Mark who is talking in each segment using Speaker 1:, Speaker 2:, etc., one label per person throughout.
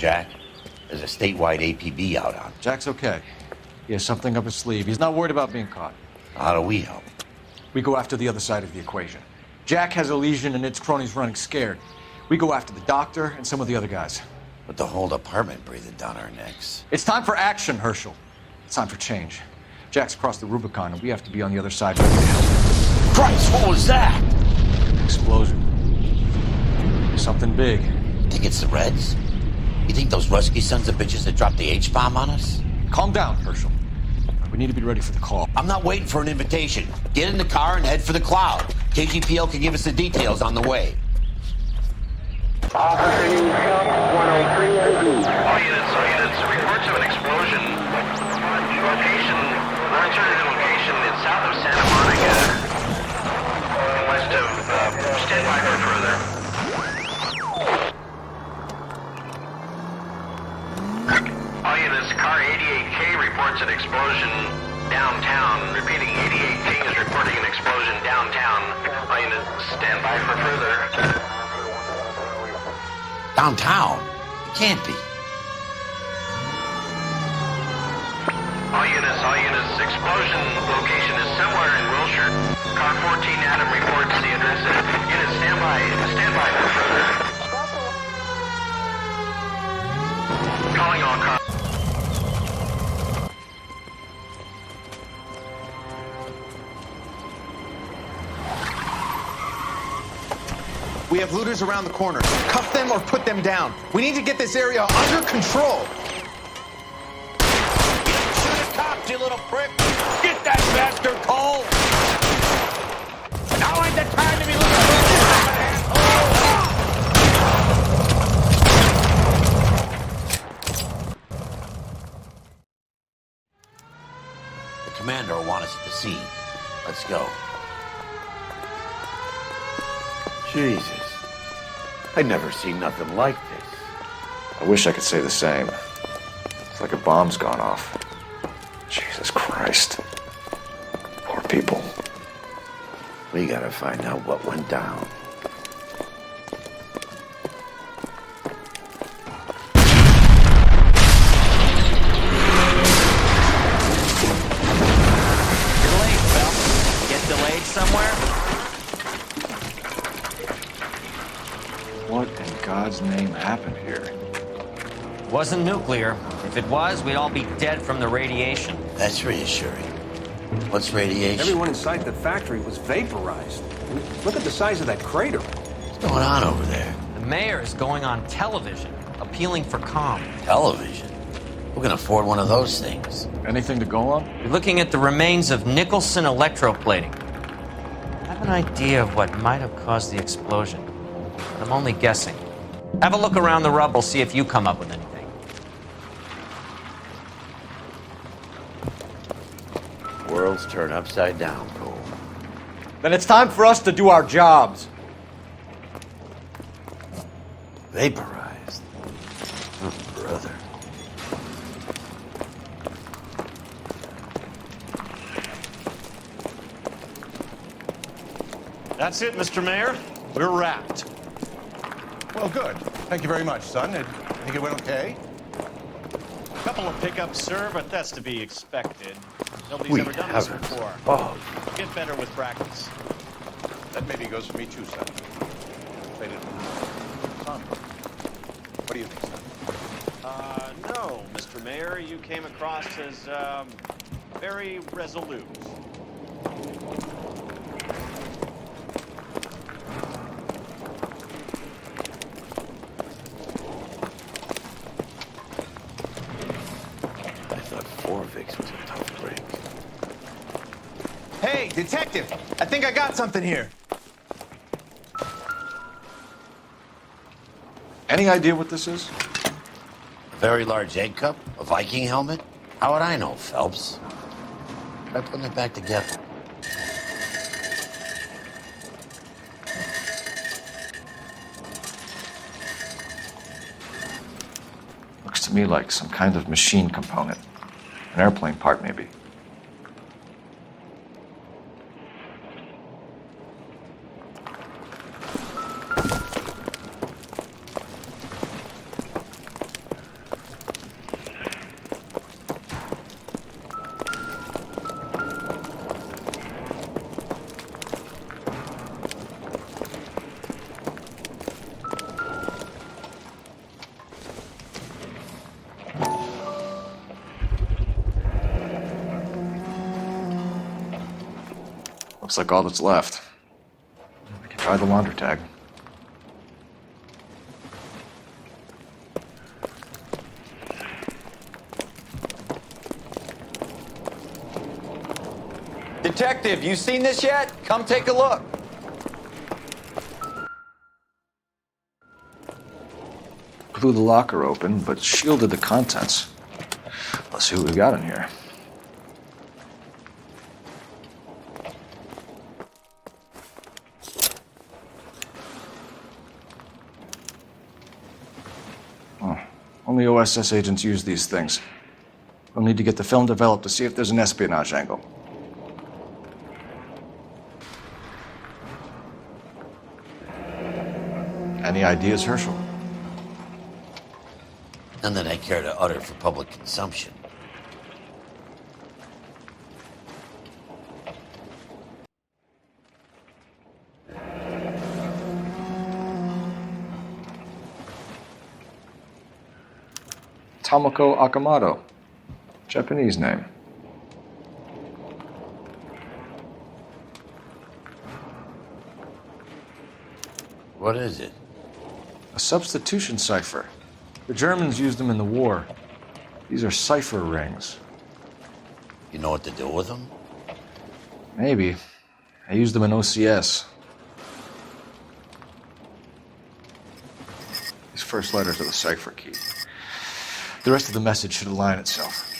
Speaker 1: Jack? There's a statewide APB out on.
Speaker 2: Jack's okay. He has something up his sleeve. He's not worried about being caught.
Speaker 1: How do we help?
Speaker 2: We go after the other side of the equation. Jack has a lesion and its cronies running scared. We go after the doctor and some of the other guys.
Speaker 1: With the whole department breathing down our necks.
Speaker 2: It's time for action, Herschel. It's time for change. Jack's crossed the Rubicon and we have to be on the other side ready to help.
Speaker 1: Christ, what was that?
Speaker 2: Explosion. Something big.
Speaker 1: Think it's the Reds? You think those Rusky sons of bitches that dropped the H-bomb on us?
Speaker 2: Calm down, Herschel. We need to be ready for the call.
Speaker 1: I'm not waiting for an invitation. Get in the car and head for the cloud. KGPL can give us the details on the way.
Speaker 3: Officer News Scout 103 and B.
Speaker 4: All units, reports of an explosion. Location, uncertain location is south of Santa Monica. West of, stand by for further. All units, car 88K reports an explosion downtown. Repeating, 88K is reporting an explosion downtown. All units, stand by for further.
Speaker 1: Downtown? It can't be.
Speaker 4: All units, explosion location is somewhere in Wilshire. Car 14 Adam reports the address. Units, stand by for further. Calling all cars.
Speaker 5: We have looters around the corner. Cuff them or put them down. We need to get this area under control.
Speaker 1: Shoot a cop, you little prick! Get that bastard, Cole! Now ain't the time to be looking for a The commander will want us at the scene. Let's go. Jesus. I'd never seen nothing like this.
Speaker 6: I wish I could say the same. It's like a bomb's gone off. Jesus Christ. Poor people.
Speaker 1: We gotta find out what went down.
Speaker 7: You're late, Phelps. Get delayed somewhere?
Speaker 2: What in God's name happened here?
Speaker 7: Wasn't nuclear. If it was, we'd all be dead from the radiation.
Speaker 1: That's reassuring. What's radiation?
Speaker 8: Everyone inside the factory was vaporized. Look at the size of that crater.
Speaker 1: What's going on over there?
Speaker 7: The mayor is going on television, appealing for calm.
Speaker 1: Television? Who can afford one of those things?
Speaker 2: Anything to go on?
Speaker 7: We're looking at the remains of Nicholson electroplating. I have an idea of what might have caused the explosion. But I'm only guessing. Have a look around the rubble, see if you come up with anything.
Speaker 1: Worlds turn upside down, Cole.
Speaker 2: Then it's time for us to do our jobs.
Speaker 1: Vaporized. Oh, brother.
Speaker 9: That's it, Mr. Mayor. We're wrapped.
Speaker 10: Well, good. Thank you very much, son. I think it went okay.
Speaker 9: A couple of pickups, sir, but that's to be expected. Nobody's ever done this before.
Speaker 1: Oh,
Speaker 9: Get better with practice.
Speaker 10: That maybe goes for me too, son. Son, what do you think, son?
Speaker 9: No, Mr. Mayor, you came across as, very resolute.
Speaker 1: I thought Forvix was a tough break.
Speaker 5: Hey, detective! I think I got something here.
Speaker 2: Any idea what this is?
Speaker 1: A very large egg cup? A Viking helmet? How would I know, Phelps? Try putting it back together.
Speaker 2: Looks to me like some kind of machine component. An airplane part, maybe.
Speaker 6: Looks like all that's left. I can try the launder tag.
Speaker 11: Detective, you seen this yet? Come take a look.
Speaker 6: Blew the locker open, but shielded the contents. Let's see what we got in here. Oh, only OSS agents use these things. We'll need to get the film developed to see if there's an espionage angle. Any ideas, Herschel?
Speaker 1: None that I care to utter for public consumption.
Speaker 6: Tomoko Akamoto. Japanese name.
Speaker 1: What is it?
Speaker 6: A substitution cipher. The Germans used them in the war. These are cipher rings.
Speaker 1: You know what to do with them?
Speaker 6: Maybe. I used them in OCS. These first letters are the cipher key. The rest of the message should align itself.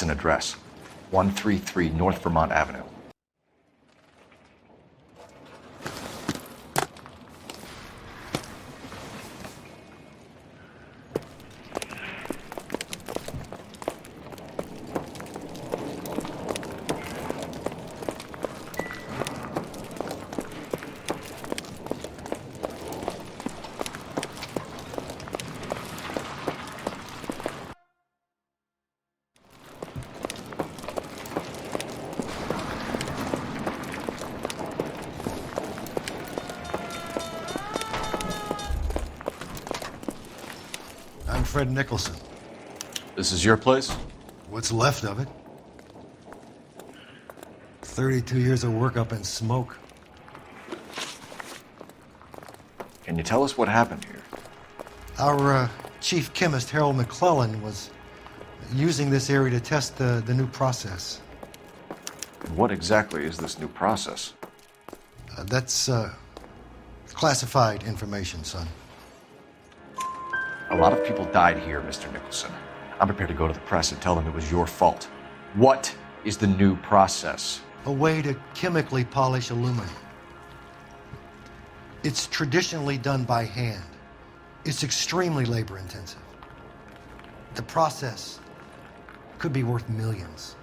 Speaker 2: an address. 133 North Vermont Avenue.
Speaker 12: I'm Fred Nicholson.
Speaker 2: This is your place?
Speaker 12: What's left of it. 32 years of work up in smoke.
Speaker 2: Can you tell us what happened here?
Speaker 12: Our chief chemist, Harold McClellan, was using this area to test the new process.
Speaker 2: What exactly is this new process?
Speaker 12: That's classified information, son.
Speaker 2: A lot of people died here, Mr. Nicholson. I'm prepared to go to the press and tell them it was your fault. What is the new process?
Speaker 12: A way to chemically polish aluminum. It's traditionally done by hand. It's extremely labor intensive. The process could be worth millions.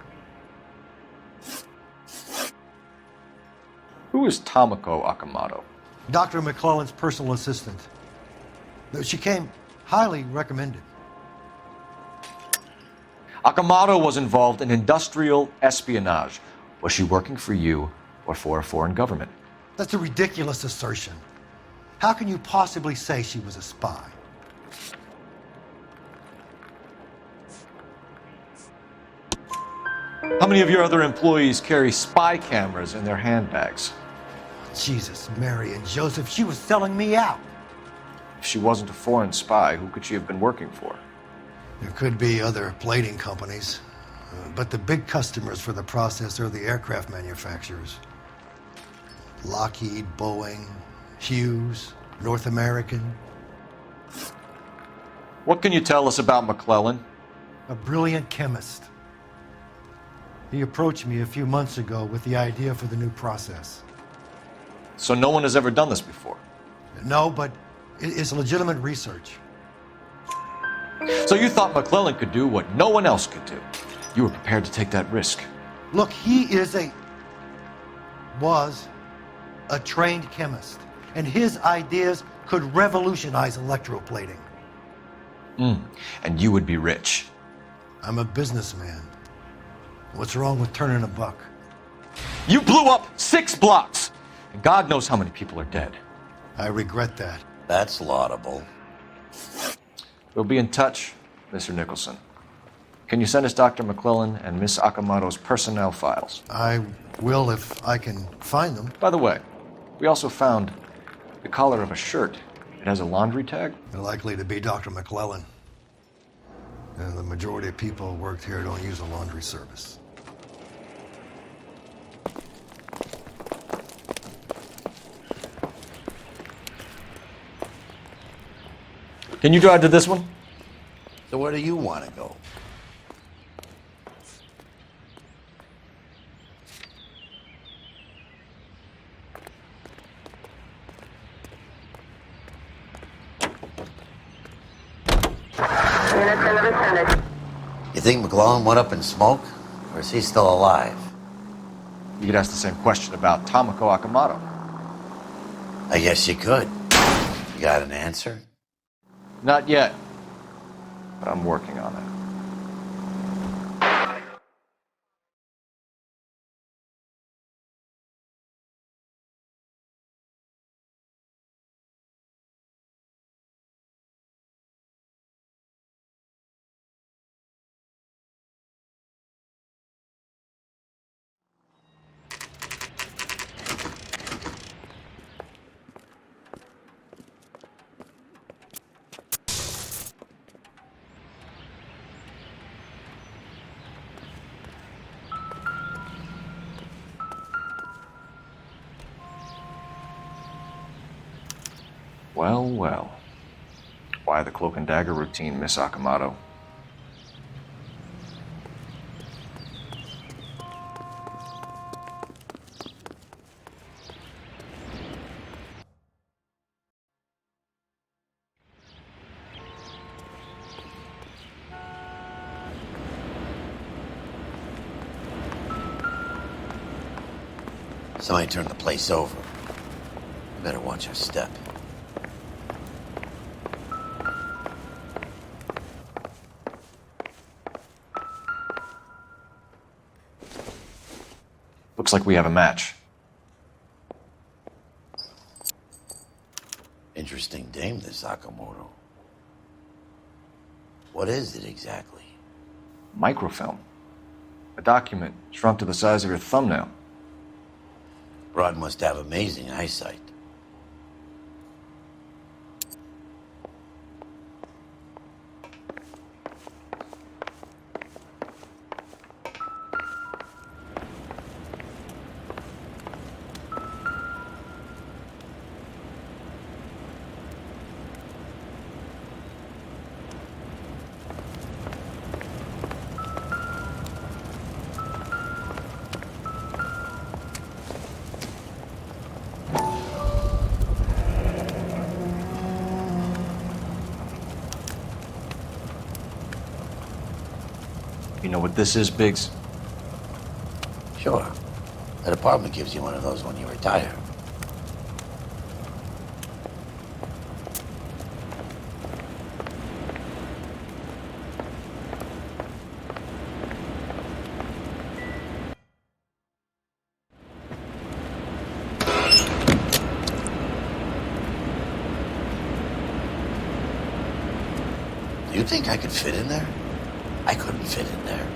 Speaker 2: Who is Tomoko Akamoto?
Speaker 12: Dr. McClellan's personal assistant. She came highly recommended.
Speaker 2: Akamoto was involved in industrial espionage. Was she working for you or for a foreign government?
Speaker 12: That's a ridiculous assertion. How can you possibly say she was a spy?
Speaker 2: How many of your other employees carry spy cameras in their handbags?
Speaker 12: Jesus, Mary and Joseph, she was selling me out.
Speaker 2: If she wasn't a foreign spy, who could she have been working for?
Speaker 12: There could be other plating companies, but the big customers for the process are the aircraft manufacturers. Lockheed, Boeing, Hughes, North American.
Speaker 2: What can you tell us about McClellan?
Speaker 12: A brilliant chemist. He approached me a few months ago with the idea for the new process.
Speaker 2: So no one has ever done this before?
Speaker 12: No, but it's legitimate research.
Speaker 2: So you thought McClellan could do what no one else could do. You were prepared to take that risk.
Speaker 12: Look, he was a trained chemist, and his ideas could revolutionize electroplating.
Speaker 2: And you would be rich.
Speaker 12: I'm a businessman. What's wrong with turning a buck?
Speaker 2: You blew up 6 blocks, and God knows how many people are dead.
Speaker 12: I regret that.
Speaker 1: That's laudable.
Speaker 2: We'll be in touch, Mr. Nicholson. Can you send us Dr. McClellan and Miss Akamoto's personnel files?
Speaker 12: I will if I can find them.
Speaker 2: By the way, we also found the collar of a shirt. It has a laundry tag.
Speaker 12: They're likely to be Dr. McClellan. And the majority of people who worked here don't use a laundry service.
Speaker 2: Can you drive to this one?
Speaker 1: So where do you want to go? You think McClellan went up in smoke? Or is he still alive?
Speaker 2: You could ask the same question about Tomoko Akamoto.
Speaker 1: I guess you could. You got an answer?
Speaker 2: Not yet, but I'm working on it. Well, well. Why the cloak and dagger routine, Miss Akamoto?
Speaker 1: Somebody turned the place over. We better watch our step.
Speaker 2: Looks like we have a match.
Speaker 1: Interesting dame, this Sakamoto. What is it exactly?
Speaker 2: Microfilm. A document shrunk to the size of your thumbnail.
Speaker 1: Broad must have amazing eyesight.
Speaker 2: You know what this is, Biggs?
Speaker 1: Sure. That apartment gives you one of those when you retire. Do you think I could fit in there? I couldn't fit in there.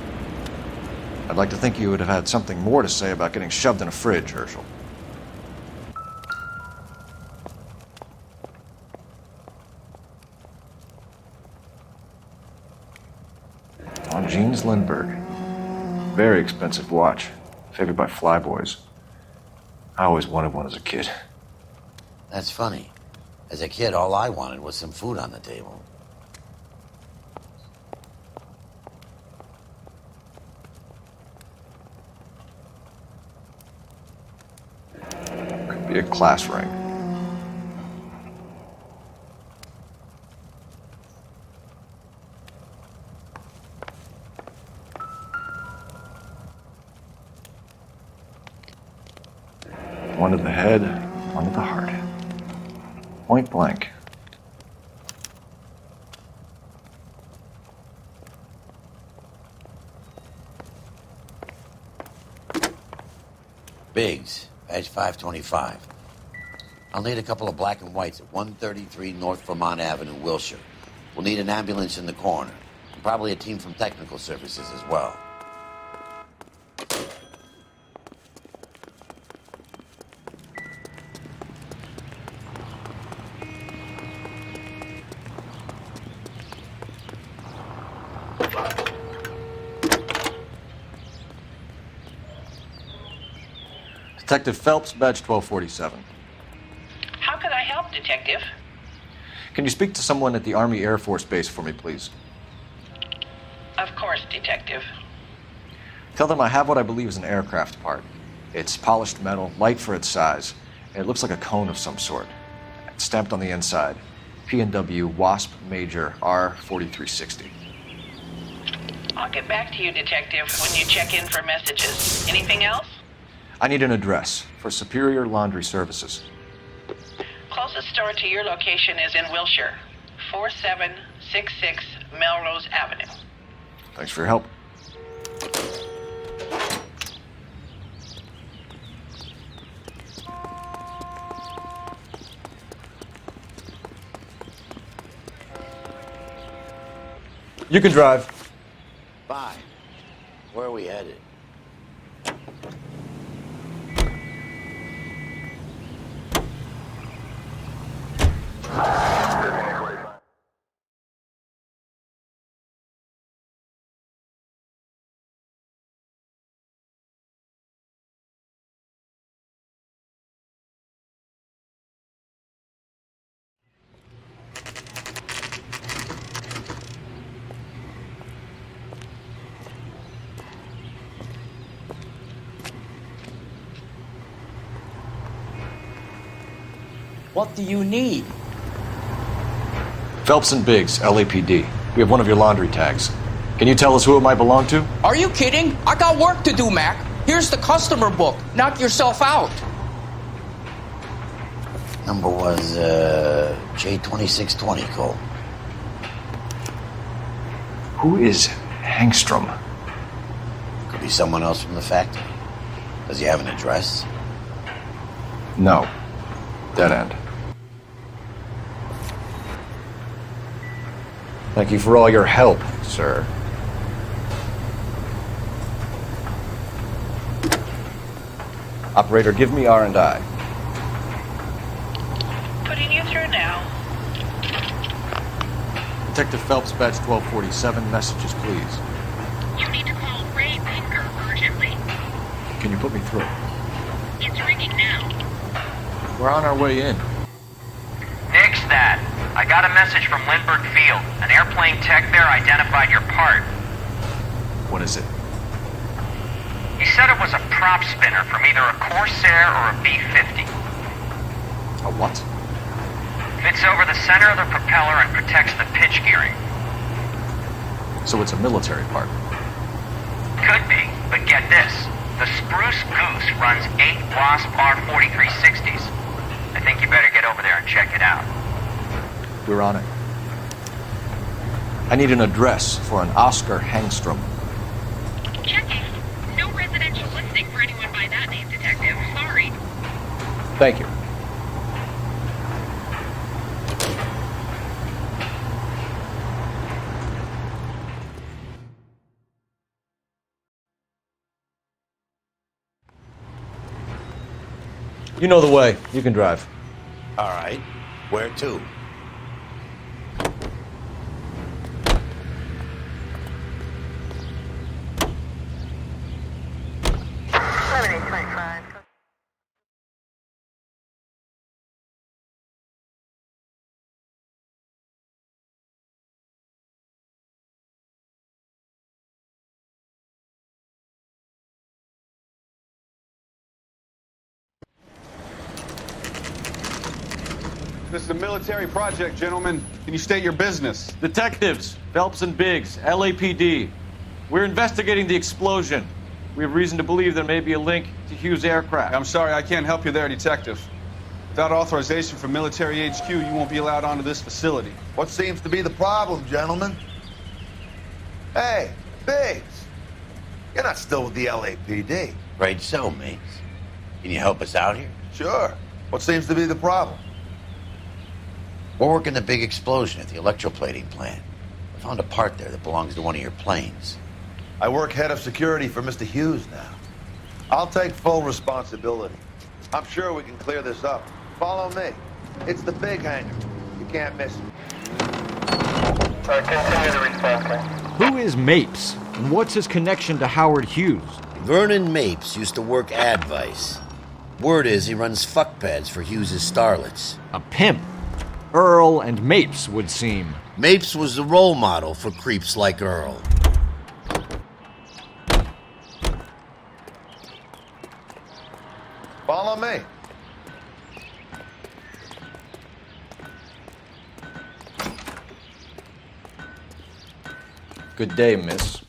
Speaker 2: I'd like to think you would have had something more to say about getting shoved in a fridge, Herschel. On Jeans Lindbergh. Very expensive watch. Favored by flyboys. I always wanted one as a kid.
Speaker 1: That's funny. As a kid, all I wanted was some food on the table.
Speaker 2: Could be a class ring. One to the head, one to the heart. Point blank.
Speaker 1: Biggs, badge 525. I'll need a couple of black and whites at 133 North Vermont Avenue, Wilshire. We'll need an ambulance in the corner. And probably a team from technical services as well.
Speaker 2: Detective Phelps, badge 1247.
Speaker 13: How can I help, Detective?
Speaker 2: Can you speak to someone at the Army Air Force Base for me, please?
Speaker 13: Of course, Detective.
Speaker 2: Tell them I have what I believe is an aircraft part. It's polished metal, light for its size, and it looks like a cone of some sort. It's stamped on the inside. P&W Wasp Major R4360.
Speaker 13: I'll get back to you, Detective, when you check in for messages. Anything else?
Speaker 2: I need an address for Superior Laundry Services.
Speaker 13: Closest store to your location is in Wilshire, 4766 Melrose Avenue.
Speaker 2: Thanks for your help. You can drive.
Speaker 1: Fine. Where are we headed?
Speaker 11: What do you need?
Speaker 2: Phelps and Biggs, LAPD. We have one of your laundry tags. Can you tell us who it might belong to?
Speaker 11: Are you kidding? I got work to do, Mac.
Speaker 14: Here's the customer book. Knock yourself out.
Speaker 1: Number was J2620, Cole.
Speaker 2: Who is Hangstrom?
Speaker 1: Could be someone else from the factory. Does he have an address?
Speaker 2: No. Dead end. Thank you for all your help, sir. Operator, give me R&I.
Speaker 13: Putting you through now.
Speaker 2: Detective Phelps, badge 1247. Messages, please.
Speaker 15: You need to call Ray Baker urgently.
Speaker 2: Can you put me through?
Speaker 15: It's ringing now.
Speaker 2: We're on our way in.
Speaker 16: Nix that. I got a message from Lindbergh Field. An airplane tech there identified your part.
Speaker 2: What is it?
Speaker 16: He said it was a prop spinner from either a Corsair or a B-50.
Speaker 2: A what?
Speaker 16: Fits over the center of the propeller and protects the pitch gearing.
Speaker 2: So it's a military part.
Speaker 16: Could be, but get this. The Spruce Goose runs 8 Wasp R-4360s. I think you better get over there and check it out.
Speaker 2: We're on it. I need an address for an Oscar Hangstrom.
Speaker 15: Checking. No residential listing for anyone by that name, Detective. Sorry.
Speaker 2: Thank you. You know the way. You can drive.
Speaker 1: All right. Where to?
Speaker 8: This is a military project, gentlemen. Can you state your business?
Speaker 9: Detectives, Phelps and Biggs, LAPD. We're investigating the explosion. We have reason to believe there may be a link to Hughes' aircraft.
Speaker 8: I'm sorry, I can't help you there, Detective. Without authorization from military HQ, you won't be allowed onto this facility.
Speaker 17: What seems to be the problem, gentlemen? Hey, Biggs. You're not still with the LAPD.
Speaker 1: Right so, mates. Can you help us out here?
Speaker 17: Sure. What seems to be the problem?
Speaker 1: We're working the big explosion at the electroplating plant. I found a part there that belongs to one of your planes.
Speaker 17: I work head of security for Mr. Hughes now. I'll take full responsibility. I'm sure we can clear this up. Follow me. It's the big hangar. You can't miss it.
Speaker 3: Continue the response.
Speaker 18: Who is Mapes, and what's his connection to Howard Hughes?
Speaker 1: Vernon Mapes used to work Advice. Word is he runs fuck pads for Hughes' starlets.
Speaker 18: A pimp. Earl and Mapes would seem.
Speaker 1: Mapes was the role model for creeps like Earl.
Speaker 17: Follow me.
Speaker 2: Good day, miss.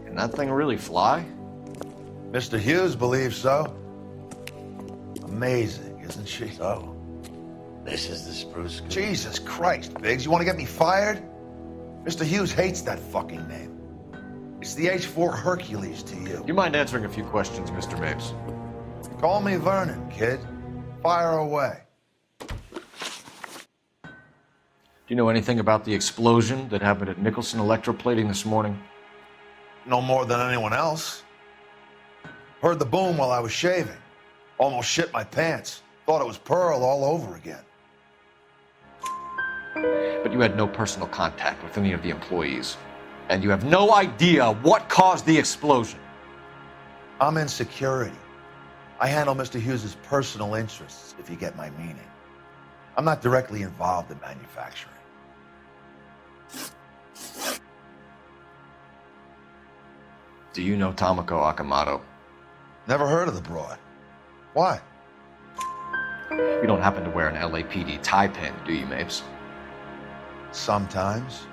Speaker 2: Can that thing really fly?
Speaker 17: Mr. Hughes believes so. Amazing, isn't she?
Speaker 1: So, this is the Spruce Goose.
Speaker 17: Jesus Christ, Biggs, you want to get me fired? Mr. Hughes hates that fucking name. It's the H-4 Hercules to you.
Speaker 2: You mind answering a few questions, Mr. Mapes?
Speaker 17: Call me Vernon, kid. Fire away.
Speaker 2: Do you know anything about the explosion that happened at Nicholson Electroplating this morning?
Speaker 17: No more than anyone else. Heard the boom while I was shaving. Almost shit my pants. Thought it was Pearl all over again.
Speaker 2: But you had no personal contact with any of the employees. And you have no idea what caused the explosion.
Speaker 17: I'm in security. I handle Mr. Hughes' personal interests, if you get my meaning. I'm not directly involved in manufacturing.
Speaker 2: Do you know Tomoko Akamoto?
Speaker 17: Never heard of the broad. Why?
Speaker 2: You don't happen to wear an LAPD tie pin, do you, Mapes?
Speaker 17: Sometimes.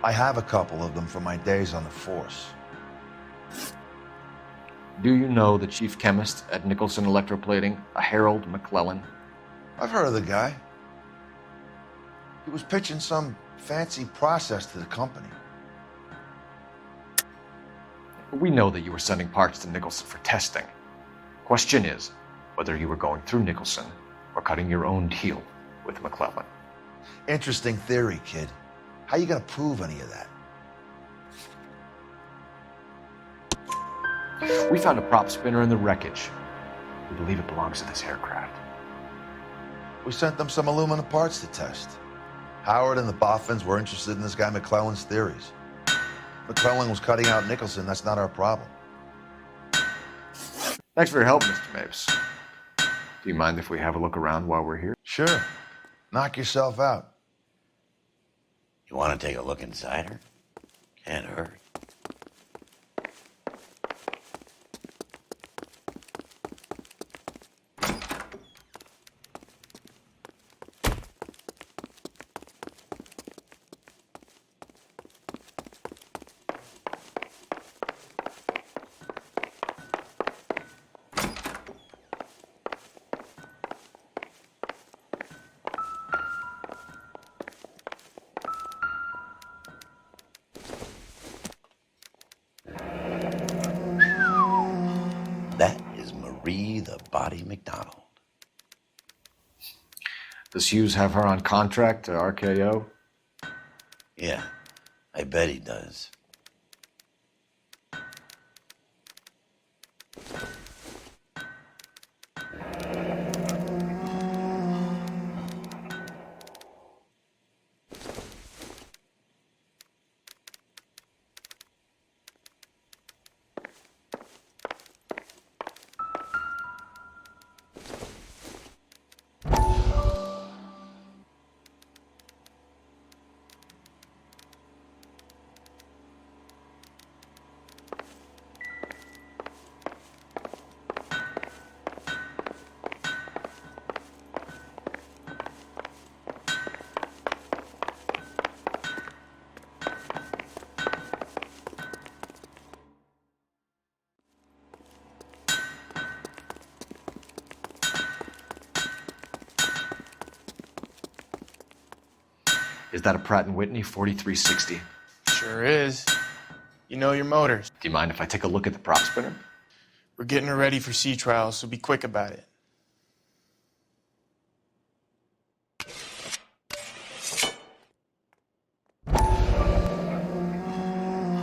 Speaker 17: I have a couple of them from my days on the force.
Speaker 2: Do you know the chief chemist at Nicholson Electroplating, a Harold McClellan?
Speaker 17: I've heard of the guy. He was pitching some fancy process to the company.
Speaker 2: We know that you were sending parts to Nicholson for testing. Question is whether you were going through Nicholson or cutting your own deal with McClellan.
Speaker 17: Interesting theory, kid. How you gonna prove any of that?
Speaker 2: We found a prop spinner in the wreckage. We believe it belongs to this aircraft.
Speaker 17: We sent them some aluminum parts to test. Howard and the Boffins were interested in this guy McClellan's theories. McClellan was cutting out Nicholson. That's not our problem.
Speaker 2: Thanks for your help, Mr. Mapes. Do you mind if we have a look around while we're here?
Speaker 17: Sure. Knock yourself out.
Speaker 1: You want to take a look inside her? Can't hurt. That is Marie the Body McDonald.
Speaker 2: Does Hughes have her on contract to RKO?
Speaker 1: Yeah, I bet he does.
Speaker 2: Is that a Pratt & Whitney 4360?
Speaker 19: Sure is. You know your motors.
Speaker 2: Do you mind if I take a look at the prop spinner?
Speaker 19: We're getting her ready for sea trials, so be quick about it.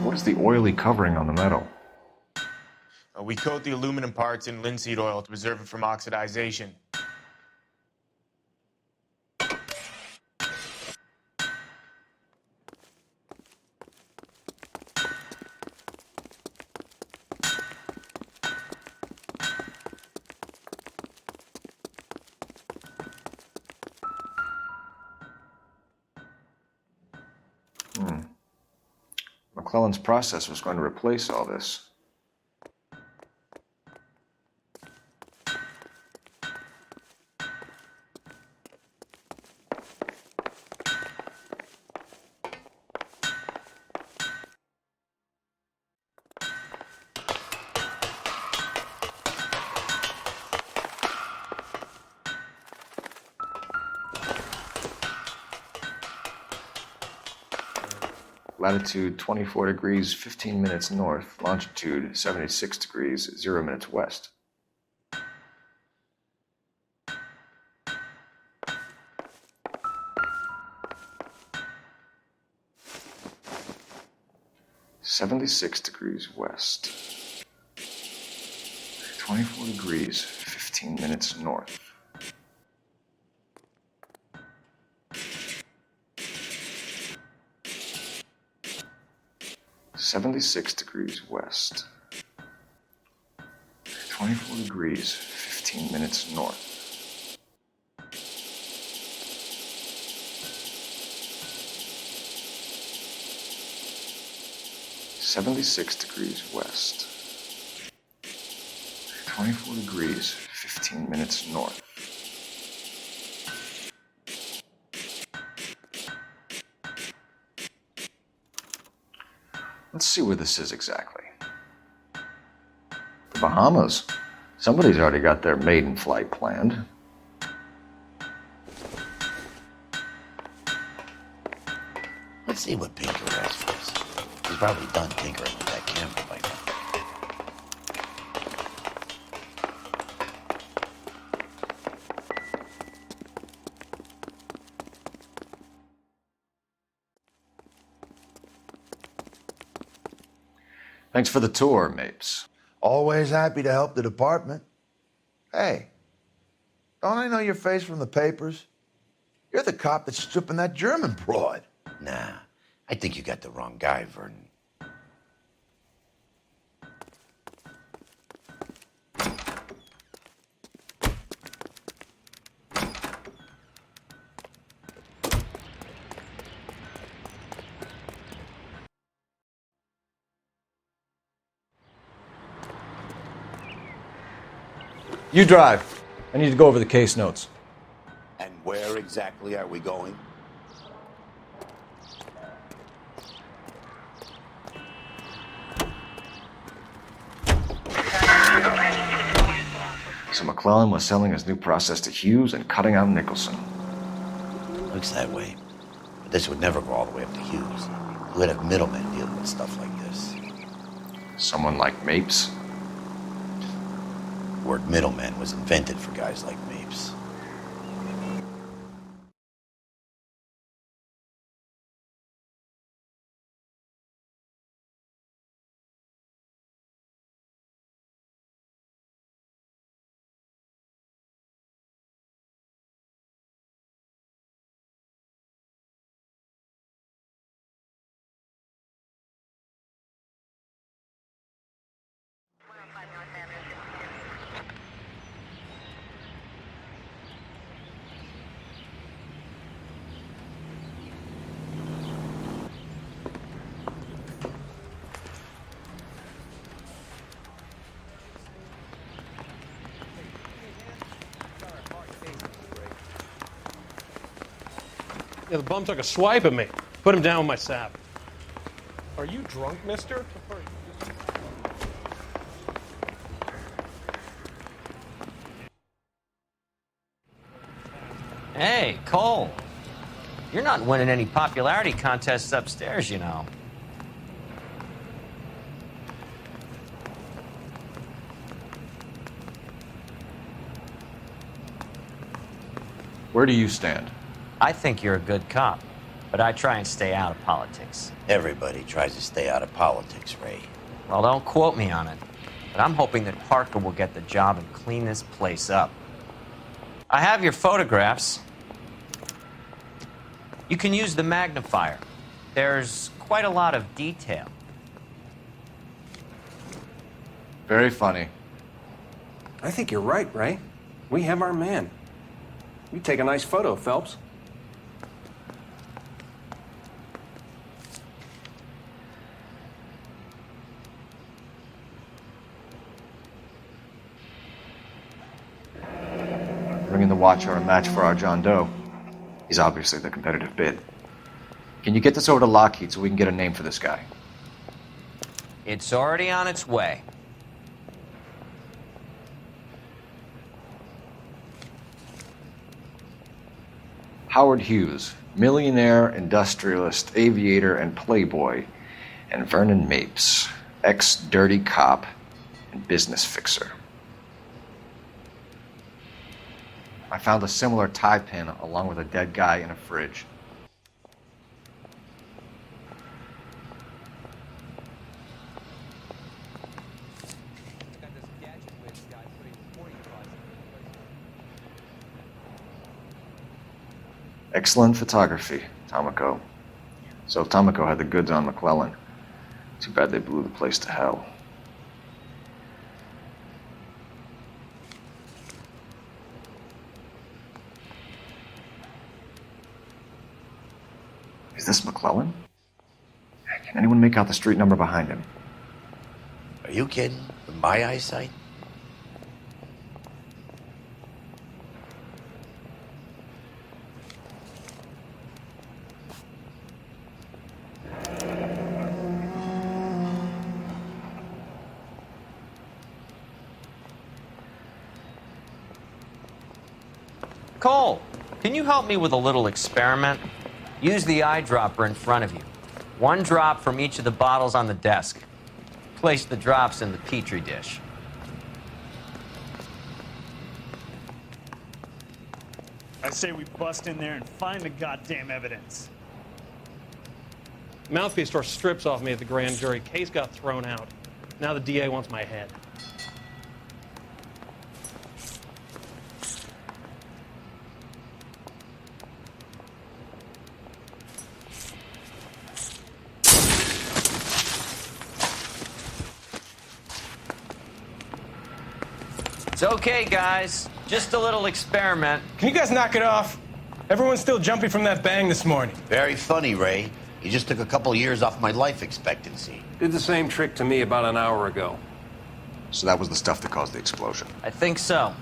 Speaker 2: What is the oily covering on the metal?
Speaker 19: We coat the aluminum parts in linseed oil to preserve it from oxidization.
Speaker 2: McClellan's process was going to replace all this. Latitude 24 degrees, 15 minutes north. Longitude 76 degrees, 0 minutes west. (76 degrees west). 24 degrees, 15 minutes north. (76 degrees west). 24 degrees, 15 minutes north. (76 degrees west). 24 degrees, 15 minutes north. Let's see where this is exactly. The Bahamas. Somebody's already got their maiden flight planned.
Speaker 1: Let's see what Pinker has for us. He's probably done tinkering with that camera by now.
Speaker 2: Thanks for the tour, Mapes.
Speaker 17: Always happy to help the department. Hey, don't I know your face from the papers? You're the cop that's stripping that German broad.
Speaker 1: Nah, I think you got the wrong guy, Vernon.
Speaker 2: You drive. I need to go over the case notes.
Speaker 1: And where exactly are we going?
Speaker 2: So McClellan was selling his new process to Hughes and cutting out Nicholson.
Speaker 1: Looks that way. But this would never go all the way up to Hughes. He would have middlemen dealing with stuff like this.
Speaker 2: Someone like Mapes?
Speaker 1: The word middleman was invented for guys like Mapes.
Speaker 20: Yeah, the bum took a swipe at me. Put him down with my sap. Are you drunk, mister?
Speaker 7: Hey, Cole. You're not winning any popularity contests upstairs, you know.
Speaker 2: Where do you stand?
Speaker 7: I think you're a good cop, but I try and stay out of politics.
Speaker 1: Everybody tries to stay out of politics, Ray.
Speaker 7: Well, don't quote me on it, but I'm hoping that Parker will get the job and clean this place up. I have your photographs. You can use the magnifier. There's quite a lot of detail.
Speaker 2: Very funny.
Speaker 21: I think you're right, Ray. We have our man. You take a nice photo, Phelps.
Speaker 2: Bringing the Watcher a match for our John Doe. He's obviously the competitive bid. Can you get this over to Lockheed so we can get a name for this guy?
Speaker 7: It's already on its way.
Speaker 2: Howard Hughes, millionaire, industrialist, aviator, and playboy, and Vernon Mapes, ex-dirty cop and business fixer. I found a similar tie pin along with a dead guy in a fridge. Excellent photography, Tomoko. So Tomoko had the goods on McClellan. Too bad they blew the place to hell. Is this McClellan? Can anyone make out the street number behind him?
Speaker 1: Are you kidding? With my eyesight?
Speaker 7: Cole, can you help me with a little experiment? Use the eyedropper in front of you. 1 drop from each of the bottles on the desk. Place the drops in the Petri dish.
Speaker 4: I say we bust in there and find the goddamn evidence.
Speaker 20: Mouthpiece tore strips off me at the grand jury. Case got thrown out. Now the DA wants my head.
Speaker 7: It's okay, guys. Just a little experiment.
Speaker 22: Can you guys knock it off? Everyone's still jumping from that bang this morning.
Speaker 1: Very funny, Ray. You just took a couple years off my life expectancy.
Speaker 21: Did the same trick to me about an hour ago.
Speaker 2: So that was the stuff that caused the explosion.
Speaker 7: I think so.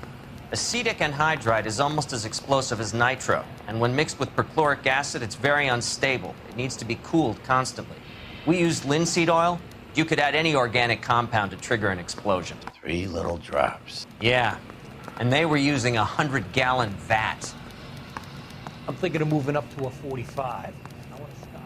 Speaker 7: Acetic anhydride is almost as explosive as nitro, and when mixed with perchloric acid, it's very unstable. It needs to be cooled constantly. We used linseed oil. You could add any organic compound to trigger an explosion.
Speaker 1: 3 little drops.
Speaker 7: Yeah, and they were using a 100-gallon vat.
Speaker 14: I'm thinking of moving up to a 45. I want to stop.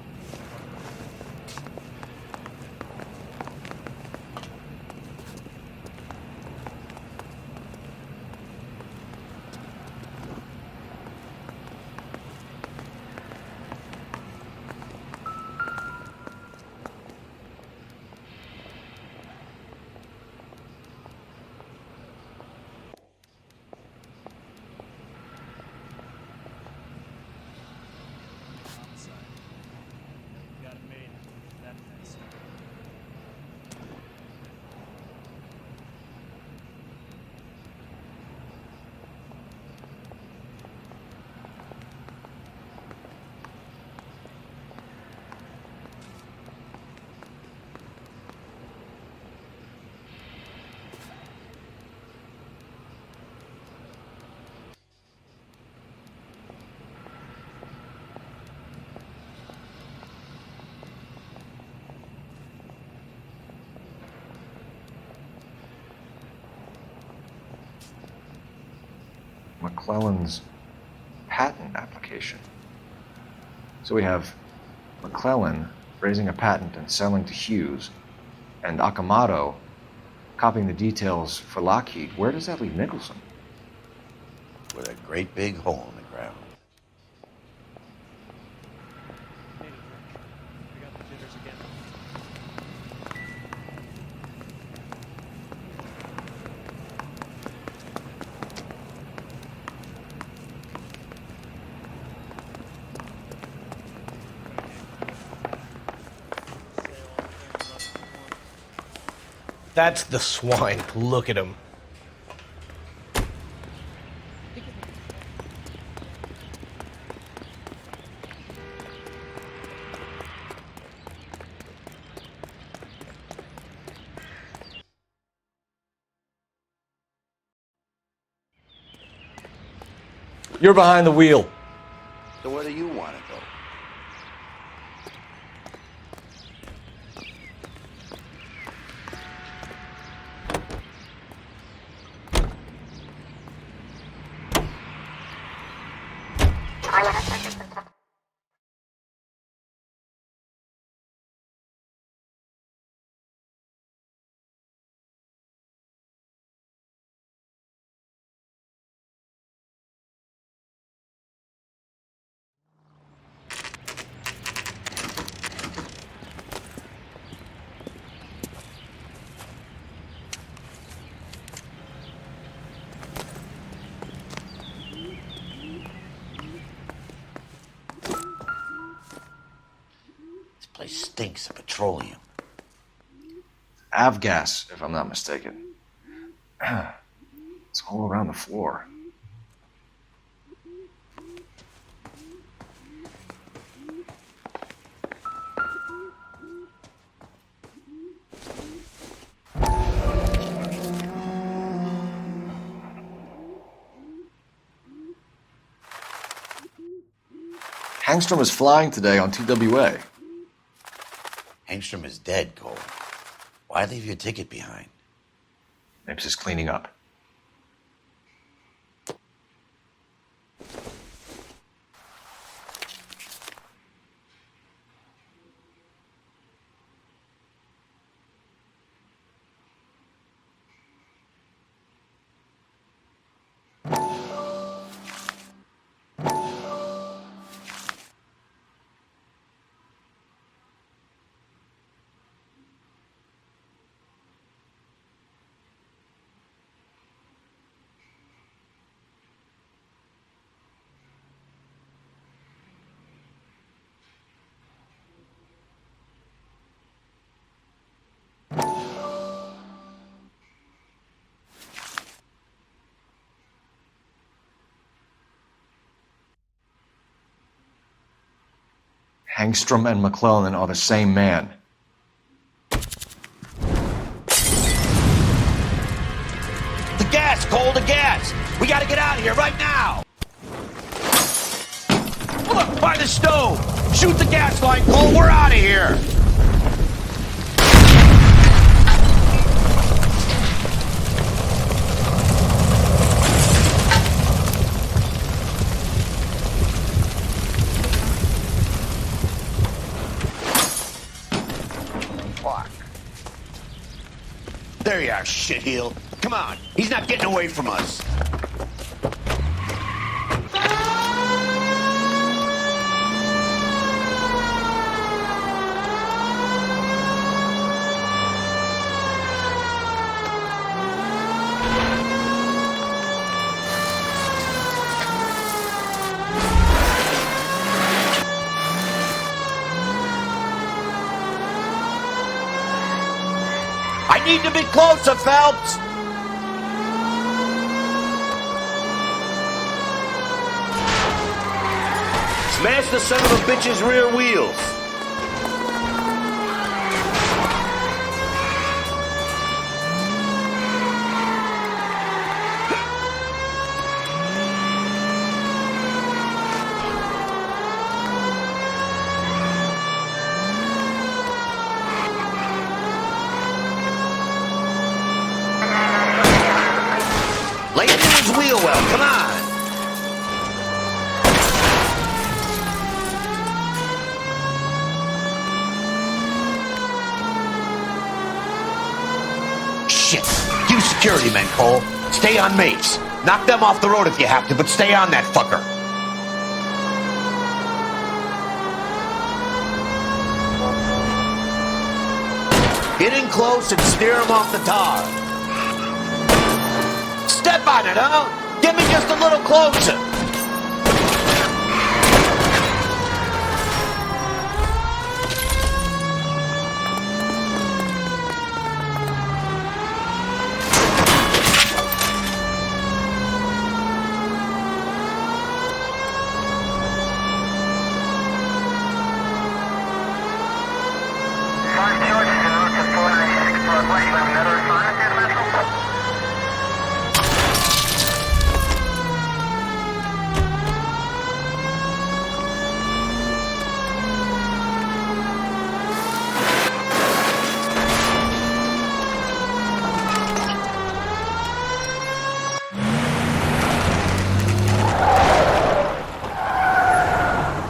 Speaker 2: McClellan's patent application. So we have McClellan raising a patent and selling to Hughes, and Akamoto copying the details for Lockheed. Where does that leave Nicholson?
Speaker 1: With a great big hole in the ground.
Speaker 22: That's the swine. Look at him.
Speaker 21: You're behind the wheel.
Speaker 1: So where do you want to go? Place stinks of petroleum.
Speaker 2: Avgas, if I'm not mistaken. It's all around the floor. Hangstrom is flying today on TWA.
Speaker 1: Hangstrom is dead, Cole. Why leave your ticket behind?
Speaker 2: Nips is cleaning up. Hangstrom and McClellan are the same man.
Speaker 1: The gas, Cole, the gas! We gotta get out of here right now! Look, by the stove! Shoot the gas line, Cole, we're out of here! Fuck. There you are, shitheel. Come on, he's not getting away from us. I need to be closer, Phelps! Smash the son of a bitch's rear wheels! Lay into his wheel well, come on! Shit! You security men, Cole. Stay on mates. Knock them off the road if you have to, but stay on that fucker. Get in close and steer him off the tar. Step on it, huh? Get me just a little closer.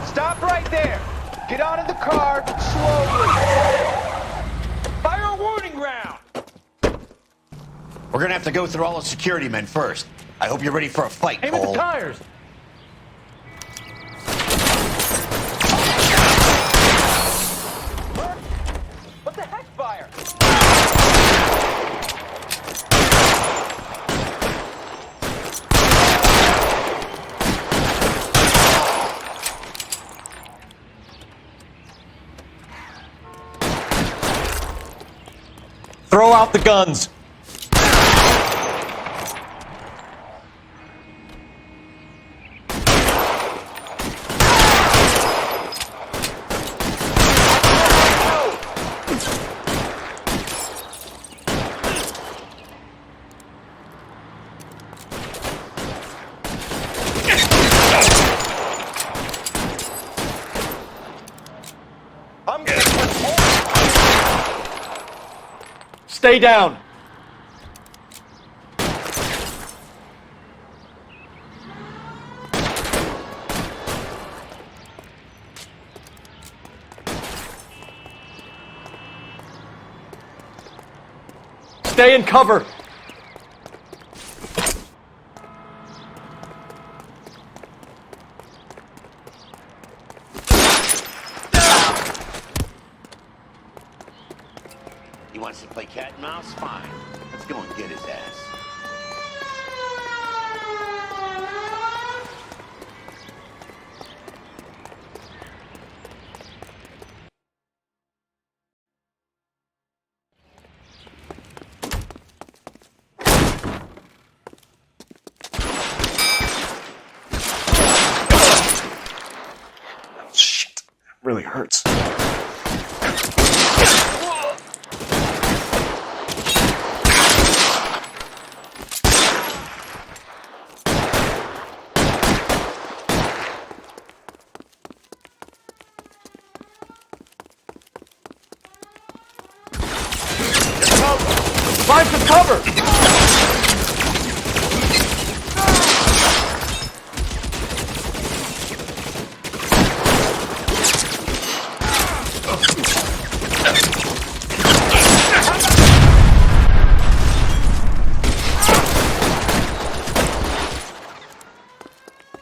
Speaker 3: Stop right there. Get out of the car slowly. Fire a warning round.
Speaker 1: We're gonna have to go through all the security men first. I hope you're ready for a fight,
Speaker 14: Aim at
Speaker 1: Cole.
Speaker 14: the tires.
Speaker 3: What the heck, fire?
Speaker 9: Throw out the guns.
Speaker 3: I'm gonna
Speaker 9: Stay down. Stay in cover.
Speaker 1: He wants to play cat and mouse? Fine. Let's go and get his ass.
Speaker 2: Shit. Really
Speaker 6: hurts.
Speaker 18: Find some cover!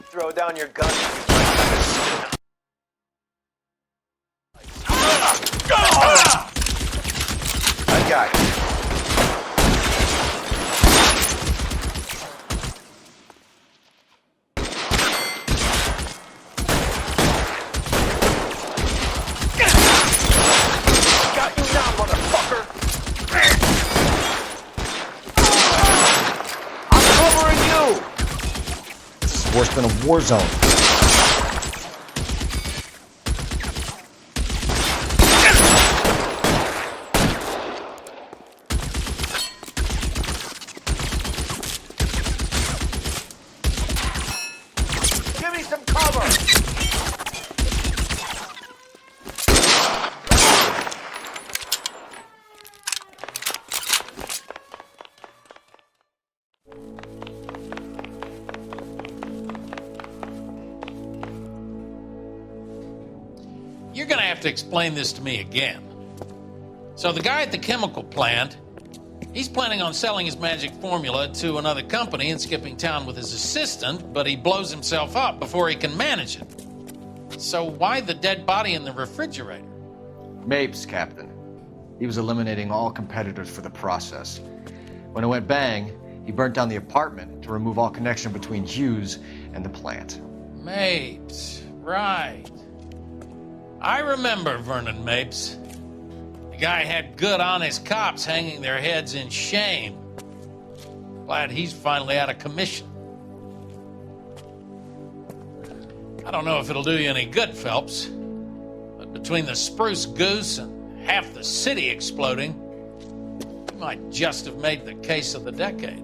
Speaker 3: Throw down your gun.
Speaker 17: I got you.
Speaker 3: Got you now, motherfucker.
Speaker 18: I'm covering you!
Speaker 2: This is worse than a war zone.
Speaker 3: Give me some cover.
Speaker 5: You're gonna have to explain this to me again. So the guy at the chemical plant, he's planning on selling his magic formula to another company and skipping town with his assistant, but he blows himself up before he can manage it. So why the dead body in the refrigerator?
Speaker 2: Mapes, Captain. He was eliminating all competitors for the process. When it went bang, he burnt down the apartment to remove all connection between Hughes and the plant.
Speaker 5: Mapes, right. I remember Vernon Mapes. The guy had good, honest cops hanging their heads in shame. Glad he's finally out of commission. I don't know if it'll do you any good, Phelps, but between the spruce goose and half the city exploding, you might just have made the case of the decade.